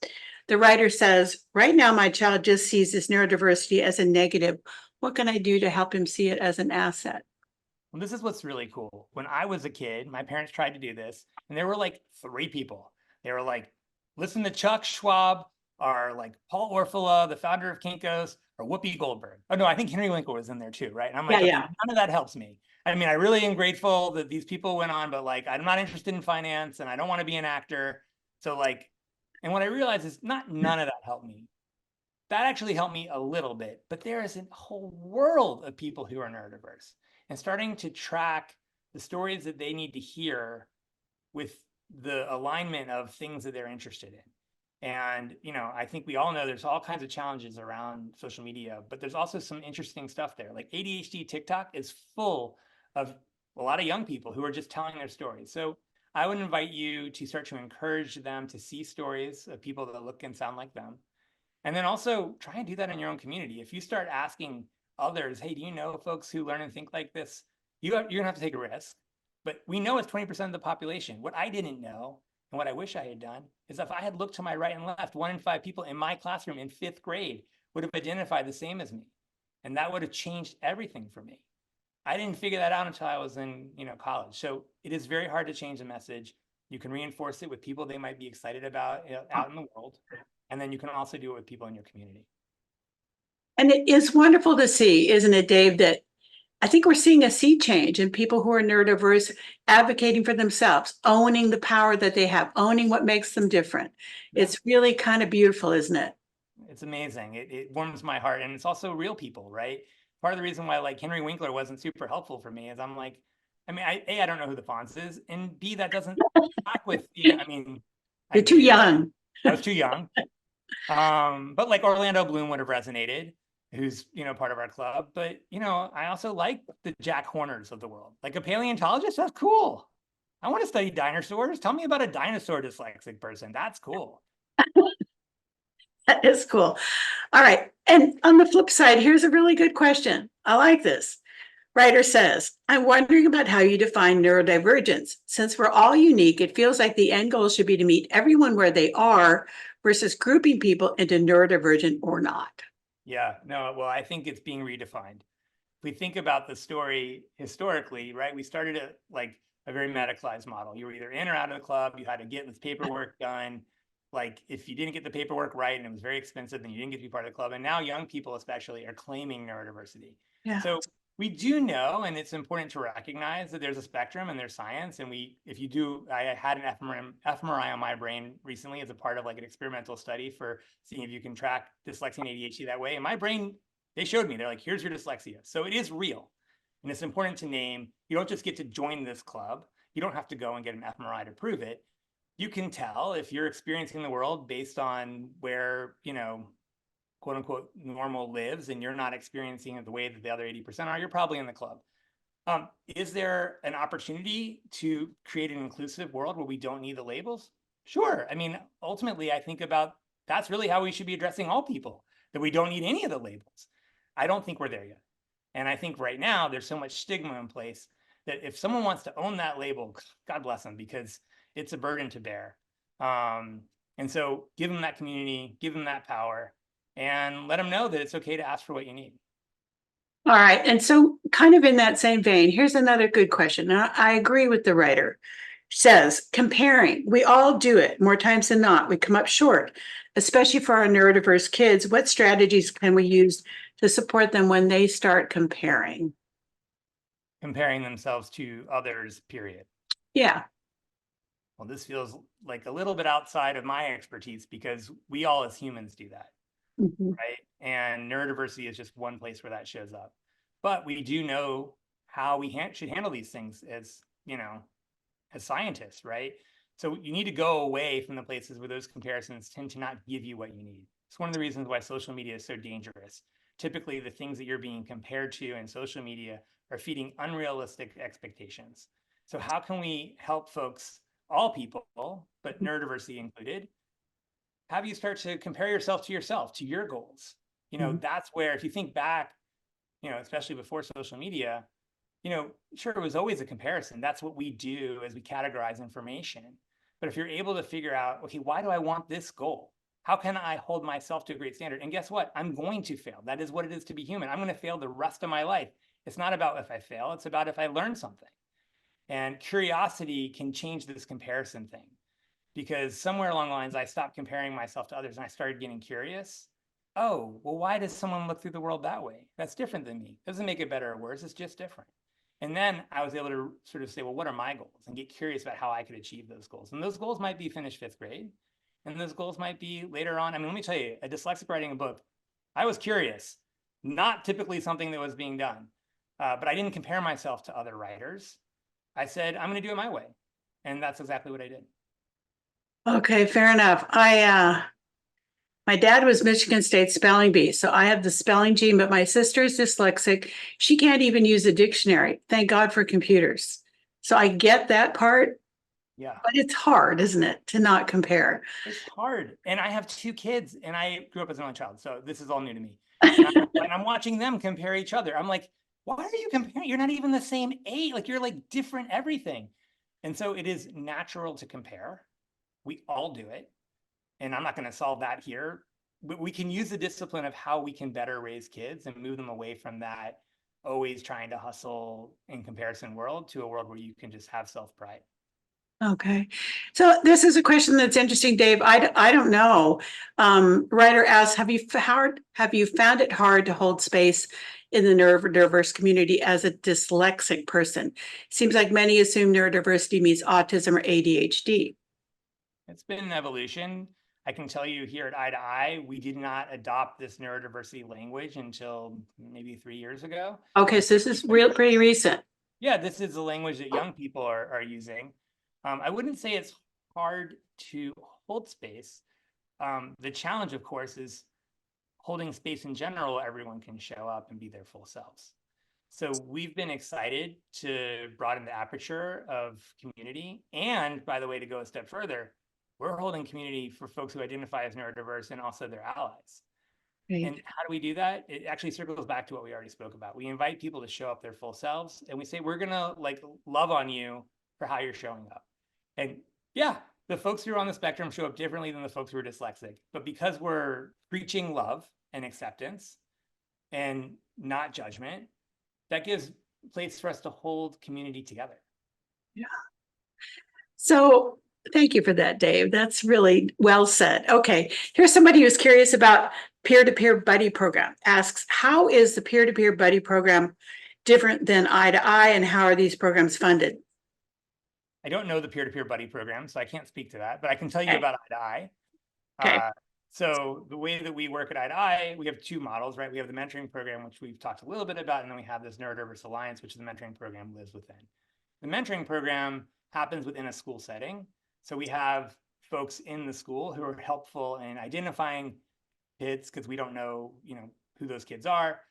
The writer says, right now, my child just sees this neurodiversity as a negative. What can I do to help him see it as an asset? Well, this is what's really cool. When I was a kid, my parents tried to do this, and there were like 3 people. They were like, listen to Chuck Schwab, or like Paul Orfalea, the founder of Kinko's, or Whoopi Goldberg. Oh no, I think Henry Winkler was in there too, right? And I'm like, okay, none of that helps me. I really am grateful that these people went on, but like, I'm not interested in finance and I don't want to be an actor. So like, and what I realized is none of that helped me. That actually helped me a little bit, but there is a whole world of people who are neurodiverse, and starting to track the stories that they need to hear with the alignment of things that they're interested in. And, I think we all know there's all kinds of challenges around social media, but there's also some interesting stuff there. Like ADHD TikTok is full of a lot of young people who are just telling their stories. So I would invite you to start to encourage them to see stories of people that look and sound like them. And then also try and do that in your own community. If you start asking others, hey, do you know folks who learn and think like this? You're going to have to take a risk. But we know it's 20% of the population. What I didn't know, and what I wish I had done, is if I had looked to my right and left, 1 in 5 people in my classroom in 5th grade would have identified the same as me. And that would have changed everything for me. I didn't figure that out until I was in college. So it is very hard to change the message. You can reinforce it with people they might be excited about out in the world. And then you can also do it with people in your community. And it is wonderful to see, isn't it, Dave, that I think we're seeing a sea change in people who are neurodiverse advocating for themselves, owning the power that they have, owning what makes them different. It's really kind of beautiful, isn't it? It's amazing. It warms my heart. And it's also real people, right? Part of the reason why like Henry Winkler wasn't super helpful for me is I'm like, I mean, I don't know who the Fonz is, and B, that doesn't track with, I mean, You're too young. I was too young. But like Orlando Bloom would have resonated, who's, part of our club. But, I also like the Jack Horners of the world. Like a paleontologist, that's cool. I want to study dinosaurs. Tell me about a dinosaur dyslexic person. That's cool. That is cool. All right. And on the flip side, here's a really good question. I like this. Writer says, I'm wondering about how you define neurodivergence. Since we're all unique, it feels like the end goal should be to meet everyone where they are versus grouping people into neurodivergent or not. Yeah, no, well, I think it's being redefined. If we think about the story historically, right, we started at like a very medicalized model. You were either in or out of the club. You had to get this paperwork done. Like if you didn't get the paperwork right and it was very expensive, then you didn't get to be part of the club. And now young people especially are claiming neurodiversity. Yeah. So we do know, and it's important to recognize that there's a spectrum and there's science. And I had an fMRI on my brain recently as a part of like an experimental study for seeing if you can track dyslexia and ADHD that way. And my brain, they showed me, they're like, here's your dyslexia. So it is real. And it's important to name. You don't just get to join this club. You don't have to go and get an fMRI to prove it. You can tell if you're experiencing the world based on where, quote unquote, normal lives, and you're not experiencing it the way that the other 80% are, you're probably in the club. Is there an opportunity to create an inclusive world where we don't need the labels? Sure. I mean, ultimately, I think about that's really how we should be addressing all people, that we don't need any of the labels. I don't think we're there yet. And I think right now there's so much stigma in place that if someone wants to own that label, God bless them, because it's a burden to bear. And so give them that community, give them that power, and let them know that it's okay to ask for what you need. All right. And so kind of in that same vein, here's another good question. And I agree with the writer. Says, comparing, we all do it more times than not. We come up short, especially for our neurodiverse kids. What strategies can we use to support them when they start comparing? Comparing themselves to others, period. Yeah. Well, this feels like a little bit outside of my expertise because we all as humans do that, right? And neurodiversity is just one place where that shows up. But we do know how we should handle these things as, as scientists, right? So you need to go away from the places where those comparisons tend to not give you what you need. It's one of the reasons why social media is so dangerous. Typically, the things that you're being compared to in social media are feeding unrealistic expectations. So how can we help folks, all people, but neurodiversity included, have you start to compare yourself, to your goals? That's where, if you think back, especially before social media, sure, it was always a comparison. That's what we do as we categorize information. But if you're able to figure out, okay, why do I want this goal? How can I hold myself to a great standard? And guess what? I'm going to fail. That is what it is to be human. I'm going to fail the rest of my life. It's not about if I fail. It's about if I learn something. And curiosity can change this comparison thing. Because somewhere along the lines, I stopped comparing myself to others and I started getting curious. Oh, well, why does someone look through the world that way? That's different than me. Doesn't make it better or worse. It's just different. And then I was able to sort of say, well, what are my goals? And get curious about how I could achieve those goals. And those goals might be finish 5th grade. And those goals might be later on. I mean, let me tell you, a dyslexic writing a book, I was curious, not typically something that was being done. But I didn't compare myself to other writers. I said, I'm going to do it my way. And that's exactly what I did. Okay, fair enough. My dad was Michigan State spelling bee, so I have the spelling gene, but my sister is dyslexic. She can't even use a dictionary. Thank God for computers. So I get that part. Yeah. But it's hard, isn't it, to not compare? It's hard. And I have 2 kids and I grew up as an only child. So this is all new to me. And I'm watching them compare each other. I'm like, why are you comparing? You're not even the same age. Like, you're like different everything. And so it is natural to compare. We all do it. And I'm not going to solve that here. But we can use the discipline of how we can better raise kids and move them away from that always trying to hustle in comparison world to a world where you can just have self-pride. Okay. So this is a question that's interesting, Dave. I don't know. Writer asks, have you found it hard to hold space in the neurodiverse community as a dyslexic person? Seems like many assume neurodiversity means autism or ADHD. It's been an evolution. I can tell you here at I2I, we did not adopt this neurodiversity language until maybe 3 years ago. Okay, so this is pretty recent. Yeah, this is the language that young people are using. I wouldn't say it's hard to hold space. The challenge, of course, is holding space in general. Everyone can show up and be their full selves. So we've been excited to broaden the aperture of community. And by the way, to go a step further, we're holding community for folks who identify as neurodiverse and also their allies. Right. And how do we do that? It actually circles back to what we already spoke about. We invite people to show up their full selves, and we say, we're gonna like love on you for how you're showing up. And yeah, the folks who are on the spectrum show up differently than the folks who are dyslexic, but because we're preaching love and acceptance and not judgment, that gives place for us to hold community together. Yeah. So thank you for that, Dave. That's really well said. Okay, here's somebody who's curious about peer-to-peer buddy program. Asks, how is the peer-to-peer buddy program different than I2I, and how are these programs funded? I don't know the peer-to-peer buddy program, so I can't speak to that, but I can tell you about I2I. Okay. So the way that we work at I2I, we have two models, right? We have the mentoring program, which we've talked a little bit about, and then we have this Neurodiverse Alliance, which the mentoring program lives within. The mentoring program happens within a school setting. So we have folks in the school who are helpful in identifying kids, because we don't know, who those kids are,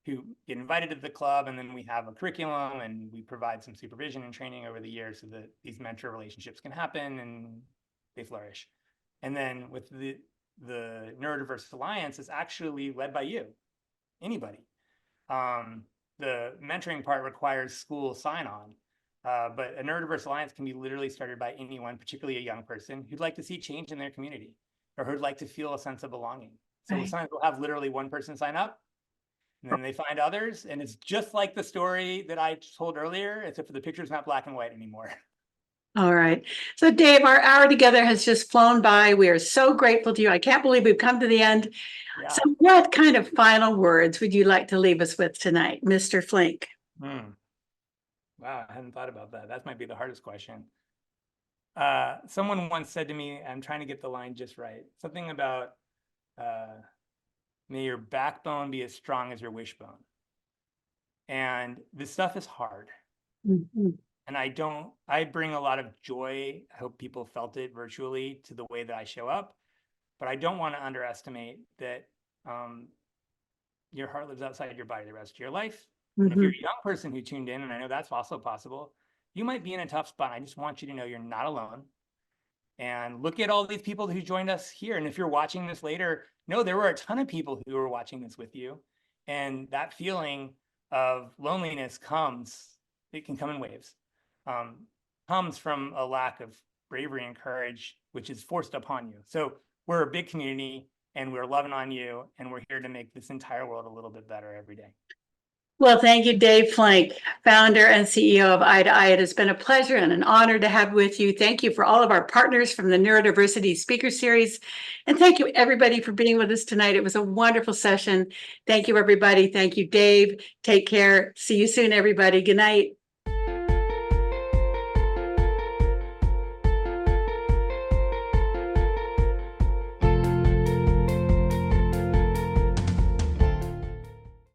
who get invited to the club, and then we have a curriculum and we provide some supervision and training over the years so that these mentor relationships can happen and they flourish. And then with the Neurodiverse Alliance is actually led by you, anybody. The mentoring part requires school sign-on, but a Neurodiverse Alliance can be literally started by anyone, particularly a young person who'd like to see change in their community or who'd like to feel a sense of belonging. So Right. sometimes we'll have literally one person sign up, and then they find others, and it's just like the story that I told earlier, except for the picture's not black and white anymore. All right. So Dave, our hour together has just flown by. We are so grateful to you. I can't believe we've come to the end. Yeah. So what kind of final words would you like to leave us with tonight, Mr. Flink? Wow, I hadn't thought about that. That might be the hardest question. Someone once said to me, I'm trying to get the line just right, something about may your backbone be as strong as your wishbone. And this stuff is hard. Mhm. And I bring a lot of joy. I hope people felt it virtually to the way that I show up, but I don't want to underestimate that your heart lives outside your body the rest of your life. And if you're a young person who tuned in, and I know that's also possible, you might be in a tough spot. I just want you to know you're not alone. And look at all these people who joined us here. And if you're watching this later, know there were a ton of people who were watching this with you. And that feeling of loneliness it can come in waves, comes from a lack of bravery and courage, which is forced upon you. So we're a big community and we're loving on you, and we're here to make this entire world a little bit better every day. Well, thank you, Dave Flink, founder and CEO of I2I. It has been a pleasure and an honor to have with you. Thank you for all of our partners from the Neurodiversity Speaker Series. And thank you, everybody, for being with us tonight. It was a wonderful session. Thank you, everybody. Thank you, Dave. Take care. See you soon, everybody. Good night.